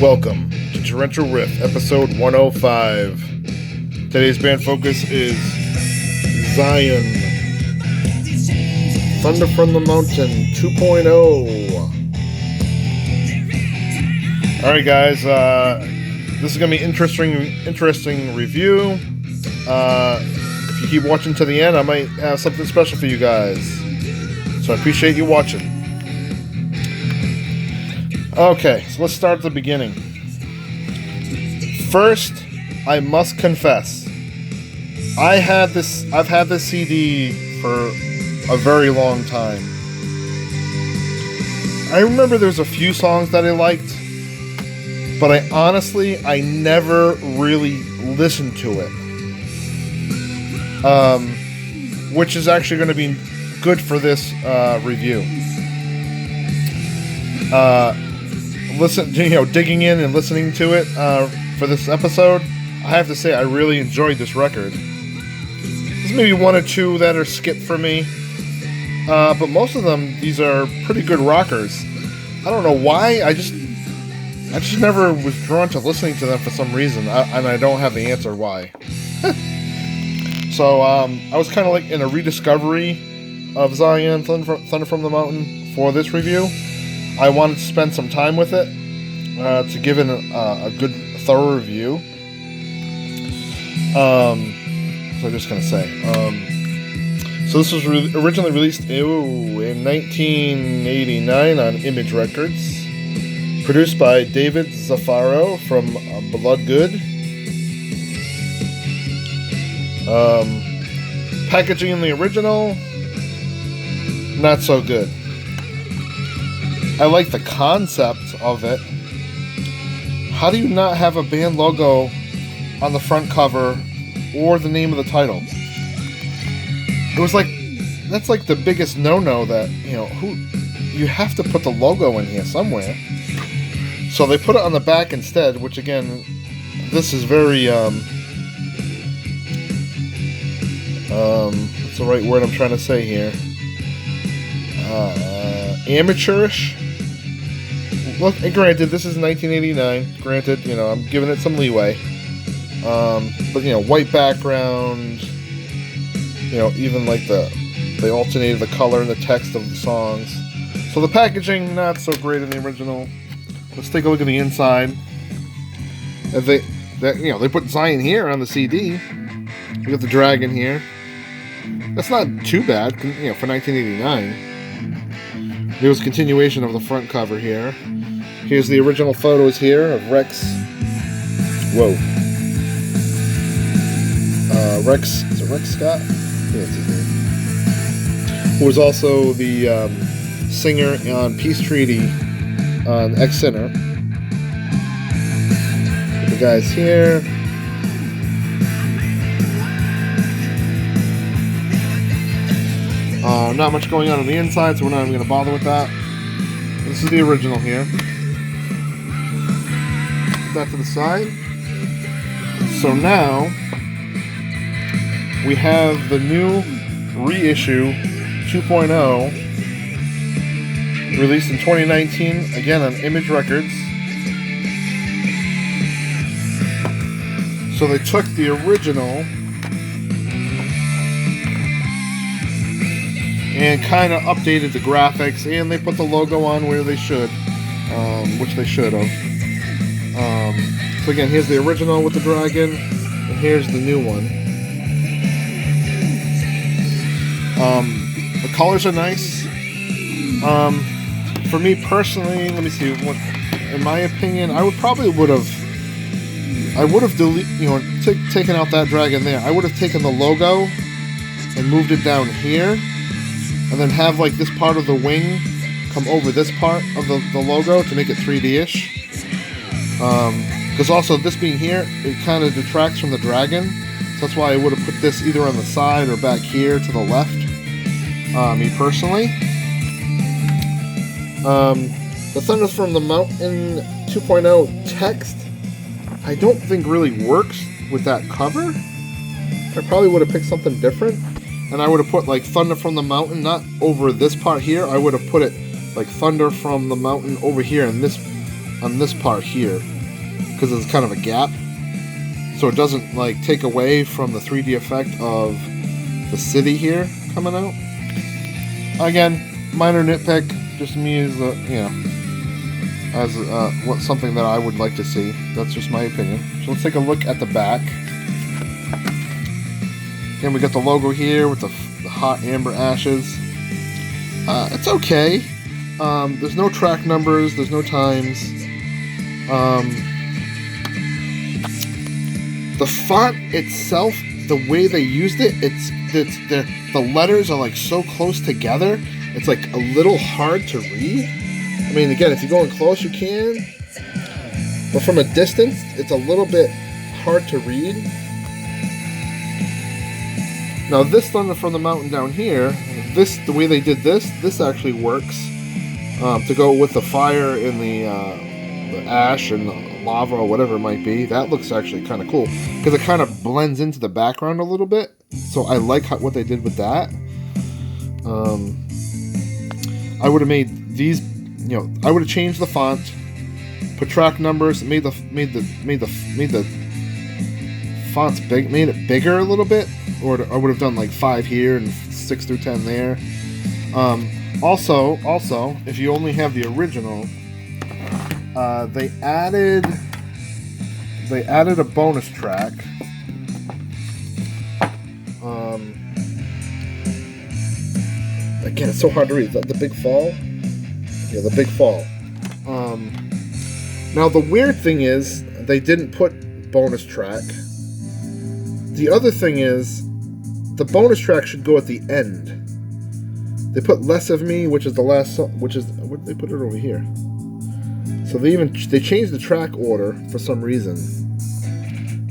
Welcome to Torrential Rift, episode 105. Today's band focus is Zion, Thunder from the Mountain 2.0. Alright guys, this is going to be interesting review. If you keep watching to the end, I might have something special for you guys. So I appreciate you watching. Okay, so let's start at the beginning. First, I must confess, I've had this CD for a very long time. I remember there's a few songs that I liked, but I never really listened to it. Which is actually going to be good for this review. Digging in and listening to it for this episode, I have to say I really enjoyed this record. There's maybe one or two that are skipped for me, but most of them, these are pretty good rockers. I don't know why, I just never was drawn to listening to them for some reason, and I don't have the answer why. So I was kind of like in a rediscovery of Zion, Thunder from the Mountain for this review. I wanted to spend some time with it to give it a good, thorough review. So I'm just going to say. So this was originally released in 1989 on Image Records. Produced by David Zaffaro from Bloodgood. Packaging in the original, not so good. I like the concept of it. How do you not have a band logo on the front cover or the name of the title? It was like, that's like the biggest no-no that, you have to put the logo in here somewhere. So they put it on the back instead, which again, this is very, what's the right word I'm trying to say here? Amateurish. Look, and granted, this is 1989. Granted, I'm giving it some leeway. But white background. Even like they alternated the color and the text of the songs. So the packaging not so great in the original. Let's take a look at the inside. They put Zion here on the CD. We got the dragon here. That's not too bad, for 1989. There was a continuation of the front cover here. Here's the original photos here of Rex. Whoa. Rex, is it Rex Scott? Yeah, that's his name. Who was also the singer on Peace Treaty on X-Sinner. The guys here. Not much going on the inside, so we're not even going to bother with that. This is the original here. Put that to the side. So now, we have the new reissue 2.0, released in 2019, again on Image Records. So they took the original and kind of updated the graphics, and they put the logo on where they should, which they should have. So again, here's the original with the dragon, and here's the new one. The colors are nice. For me personally, let me see. In my opinion, I would have taken out that dragon there. I would have taken the logo and moved it down here. And then have like this part of the wing come over this part of the logo to make it 3D-ish. Because also this being here, it kind of detracts from the dragon. So that's why I would have put this either on the side or back here to the left. Me personally. The Thunder from the Mountain 2.0 text, I don't think really works with that cover. I probably would have picked something different. And I would have put like Thunder from the Mountain, not over this part here. I would have put it like Thunder from the Mountain over here and on this part here. because it's kind of a gap, so it doesn't like take away from the 3D effect of the city here coming out. Again, minor nitpick, just me as something that I would like to see. That's just my opinion. So let's take a look at the back. Again, we got the logo here with the hot amber ashes. It's okay. There's no track numbers. There's no times. The font itself, the way they used it, the letters are like so close together. It's like a little hard to read. I mean, again, if you're going close, you can, but from a distance, it's a little bit hard to read. Now, this Thunder from the Mountain down here, the way they did this actually works to go with the fire and the ash and the lava or whatever it might be. That looks actually kind of cool because it kind of blends into the background a little bit. So I like what they did with that. I would have made these, I would have changed the font, put track numbers, made the fonts big, made it bigger a little bit, or I would have done like 5 here and 6 through 10 there. Also, if you only have the original, they added a bonus track. Again, it's so hard to read. The Big Fall? Yeah, the Big Fall. Now, the weird thing is, they didn't put bonus track. The other thing is, the bonus track should go at the end. They put Less of Me, which is the last song, they put it over here. So they changed the track order for some reason.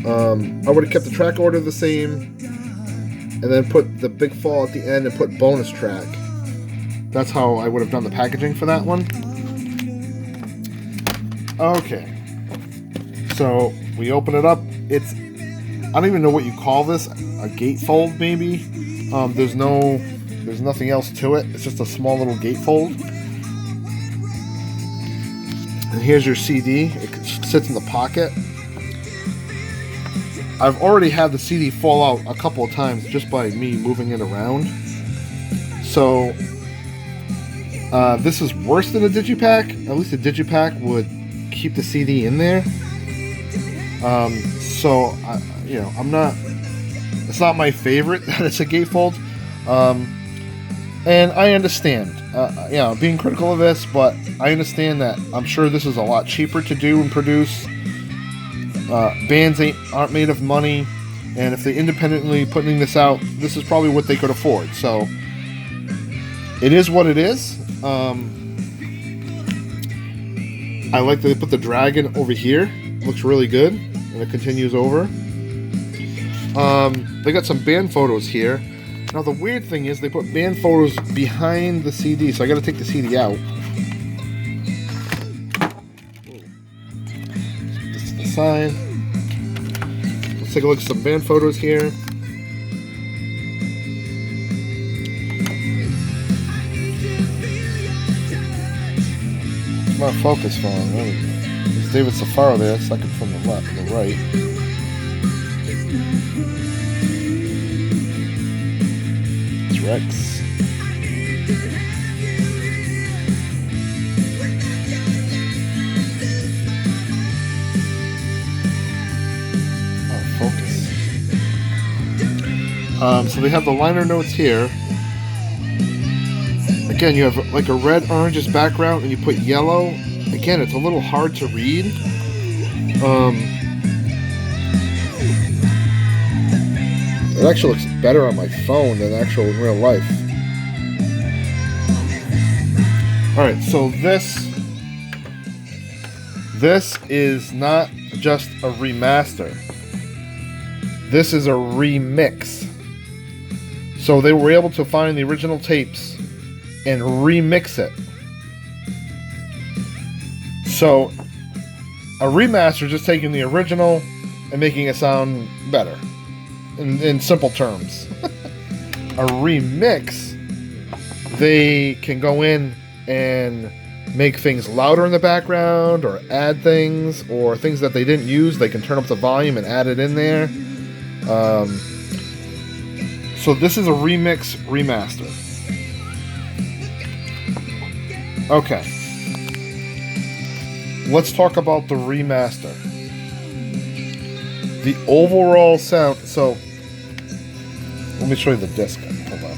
I would have kept the track order the same, and then put the Big Fall at the end and put bonus track. That's how I would have done the packaging for that one. Okay. So we open it up. I don't even know what you call this. A gatefold, maybe. There's nothing else to it. It's just a small little gatefold. And here's your CD. It sits in the pocket. I've already had the CD fall out a couple of times just by me moving it around. So this is worse than a digipack. At least a digipack would keep the CD in there. I'm not. It's not my favorite that it's a gatefold. And I understand, being critical of this, but I understand that I'm sure this is a lot cheaper to do and produce. Bands aren't made of money, and if they independently putting this out, this is probably what they could afford. So it is what it is. I like that they put the dragon over here. It looks really good, and it continues over. They got some band photos here. Now the weird thing is they put band photos behind the CD, so I got to take the CD out. This to the side. Let's take a look at some band photos here. It's not focus phone. There we go. There's David Safaro there, second from the left, the right. Rex. Oh, focus. So they have the liner notes here. Again, you have like a red oranges background and you put yellow. Again, it's a little hard to read. It actually looks better on my phone than actual in real life. Alright, so this is not just a remaster. This is a remix. So they were able to find the original tapes and remix it. So a remaster is just taking the original and making it sound better. In simple terms. A remix, they can go in and make things louder in the background or add things, or things that they didn't use, they can turn up the volume and add it in there. So this is a remix remaster. Okay. Let's talk about the remaster. The overall sound. So, let me show you the disc. Hold on.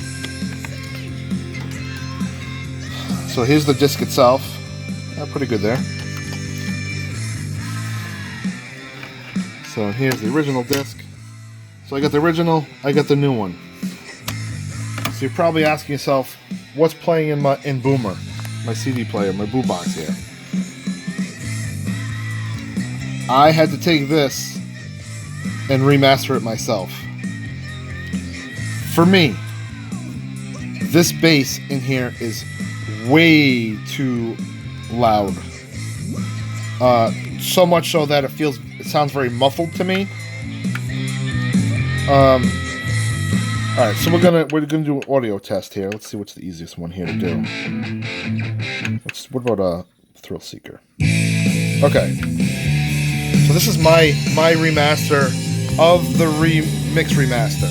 So here's the disc itself. Pretty good there. So here's the original disc. So I got the original, I got the new one. So you're probably asking yourself, what's playing in Boomer, my CD player, my boombox here? I had to take this and remaster it myself. For me, this bass in here is way too loud. So much so that it sounds very muffled to me. All right, so we're gonna do an audio test here. Let's see what's the easiest one here to do. What about a Thrill Seeker? Okay, so this is my remaster of the remix remaster.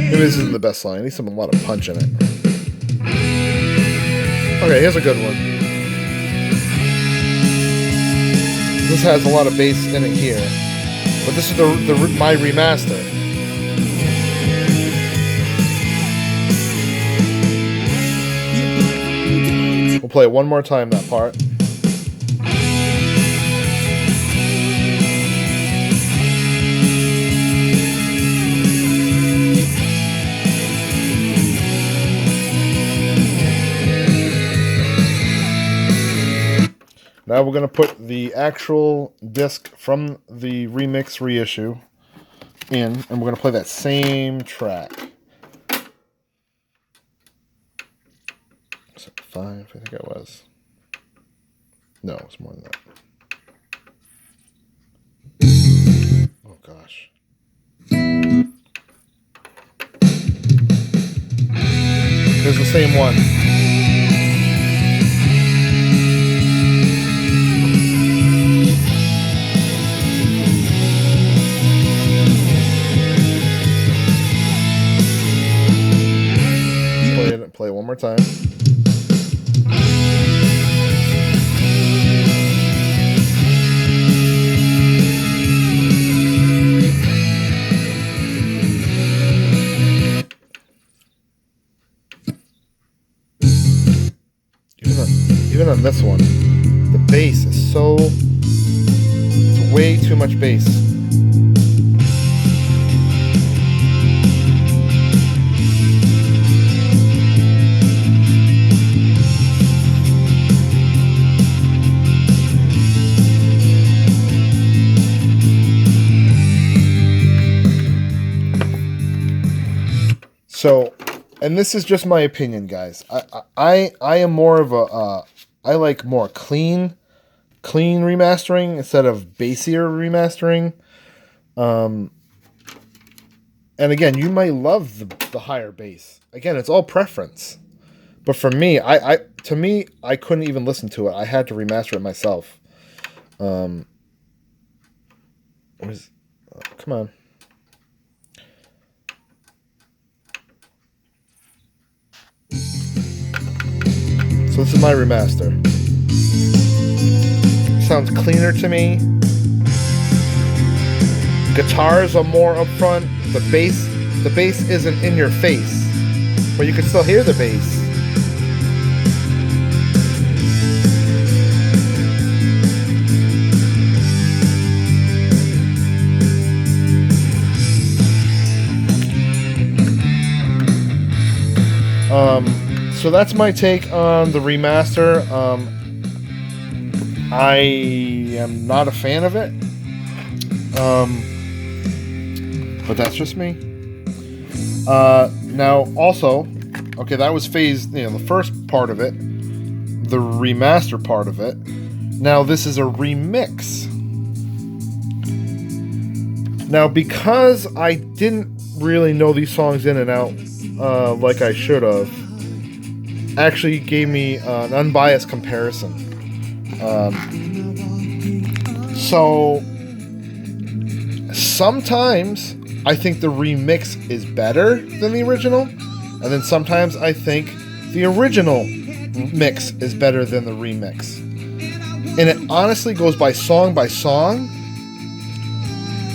Maybe this isn't the best line. I need a lot of punch in it. Okay, here's a good one. This has a lot of bass in it here, but this is my remaster. We'll play it one more time, that part. Now we're going to put the actual disc from the remix reissue in, and we're going to play that same track. Was it 5? I think it was. No, it was more than that. Oh, gosh. Here's the same one. Play it one more time. Even on this one, the bass is it's way too much bass. So, and this is just my opinion, guys. I am more of I like more clean remastering instead of bassier remastering. And again, you might love the higher bass. Again, it's all preference. But for me, I couldn't even listen to it. I had to remaster it myself. Come on. So this is my remaster. Sounds cleaner to me. Guitars are more upfront. The bass isn't in your face, but you can still hear the bass. So that's my take on the remaster. I am not a fan of it. But that's just me. Now, also, okay, that was phase, the first part of it, the remaster part of it. Now, this is a remix. Now, because I didn't really know these songs in and out like I should have, actually gave me an unbiased comparison. So, sometimes I think the remix is better than the original, and then sometimes I think the original mix is better than the remix. And it honestly goes by song,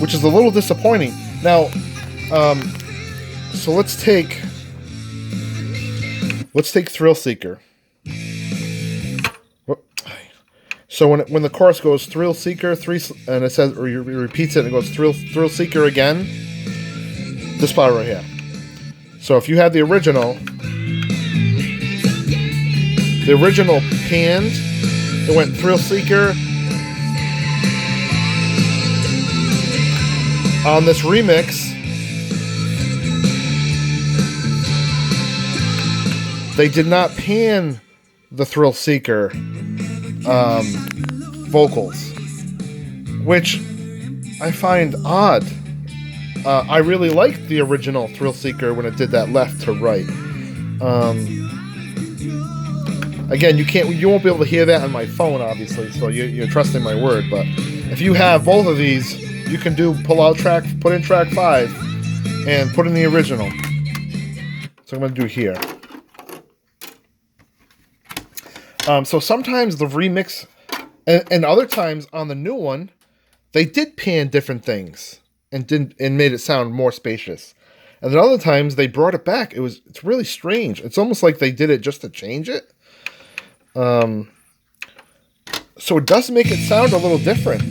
which is a little disappointing. Now, so let's take Thrill Seeker. So when the chorus goes Thrill Seeker, and it says, or it repeats it and it goes Thrill Seeker again, this spot right here. So if you had the original panned, it went Thrill Seeker. On this remix, they did not pan the Thrill Seeker vocals, which I find odd. I really liked the original Thrill Seeker when it did that left to right. Again, you won't be able to hear that on my phone, obviously, so you're trusting my word. But if you have both of these, you can put in track 5, and put in the original. So I'm going to do here. So sometimes the remix, and other times on the new one, they did pan different things and made it sound more spacious. And then other times they brought it back. It's really strange. It's almost like they did it just to change it. So it does make it sound a little different.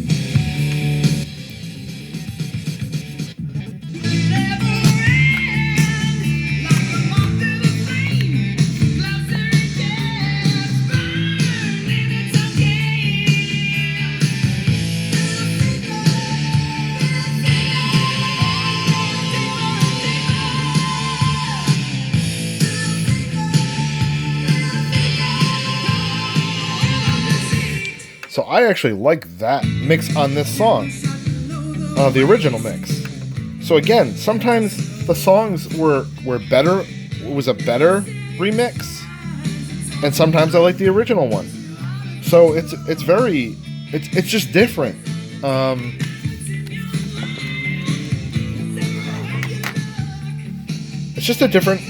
So I actually like that mix on this song, the original mix. So again, sometimes the songs were better. It was a better remix, and sometimes I like the original one. So it's just different. It's just a different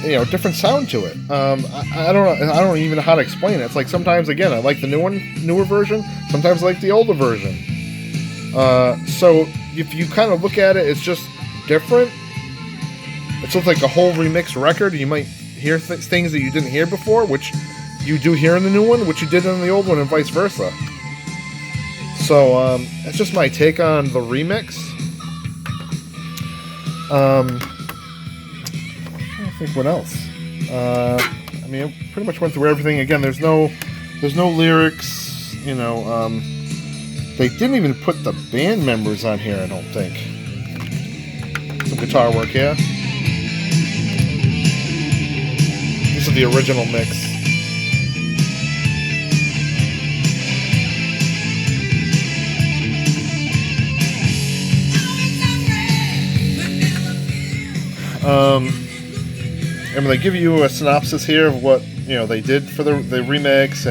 sound to it. I don't even know how to explain it. It's like sometimes, again, I like the newer version. Sometimes I like the older version. So if you kind of look at it, it's just different. It's just like a whole remixed record. You might hear things that you didn't hear before, which you do hear in the new one, which you did in the old one, and vice versa. So that's just my take on the remix. I think what else? I mean, I pretty much went through everything. Again, there's no lyrics. They didn't even put the band members on here, I don't think. Some guitar work, yeah. This is the original mix. I'm going to give you a synopsis here of what they did for the remix,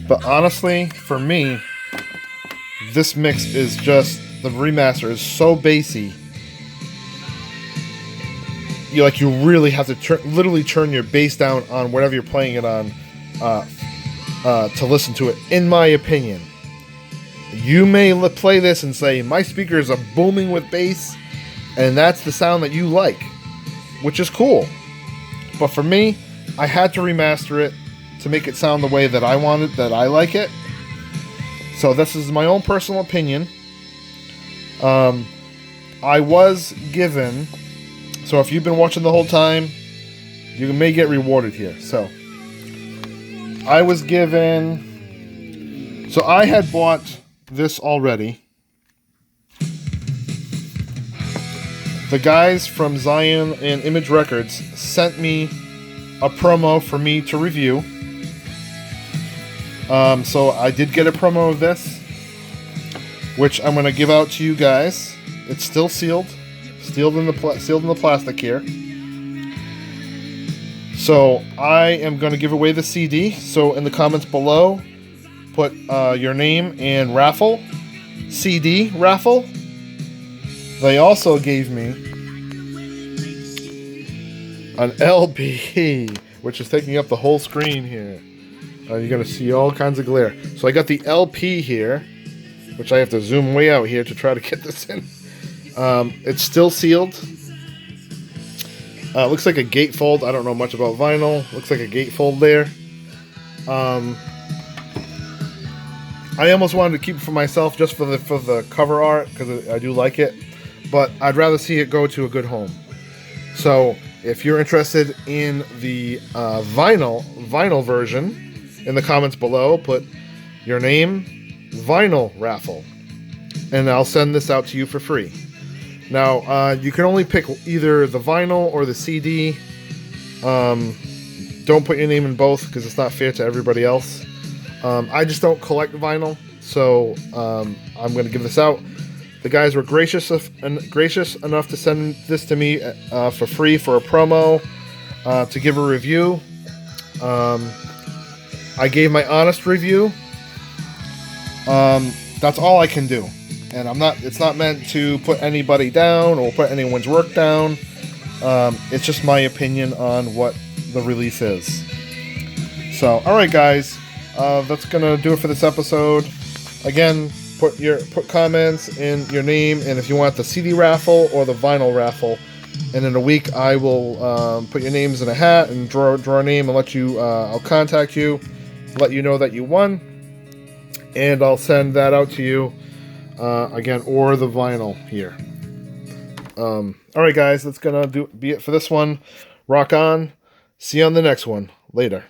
but honestly, for me, this mix is just, the remaster is so bassy. You really have to literally turn your bass down on whatever you're playing it on to listen to it. In my opinion, you may play this and say my speakers are booming with bass, and that's the sound that you like, which is cool. But for me, I had to remaster it to make it sound the way that I wanted, that I like it. So this is my own personal opinion. I was given, so if you've been watching the whole time, you may get rewarded here. So I was given, so I had bought this already. the guys from Zion and Image Records sent me a promo for me to review. So I did get a promo of this, which I'm going to give out to you guys. It's still sealed in the plastic here. So I am going to give away the CD. So in the comments below, put your name and raffle, CD raffle. They also gave me an LP, which is taking up the whole screen here. You're going to see all kinds of glare. So I got the LP here, which I have to zoom way out here to try to get this in. It's still sealed. Looks like a gatefold. I don't know much about vinyl. Looks like a gatefold there. I almost wanted to keep it for myself just for the cover art, because I do like it. But I'd rather see it go to a good home. So if you're interested in the vinyl version, in the comments below, put your name, vinyl raffle, and I'll send this out to you for free. Now, you can only pick either the vinyl or the CD. Don't put your name in both, because it's not fair to everybody else. I just don't collect vinyl, so I'm going to give this out. The guys were gracious enough to send this to me for free for a promo, to give a review. I gave my honest review. That's all I can do. And it's not meant to put anybody down or put anyone's work down. It's just my opinion on what the release is. So, alright guys, that's gonna do it for this episode. Again, put comments in your name, and if you want the CD raffle or the vinyl raffle. And in a week, I will put your names in a hat and draw a name and let you. I'll contact you, let you know that you won, and I'll send that out to you again, or the vinyl here. All right, guys, that's gonna be it for this one. Rock on. See you on the next one. Later.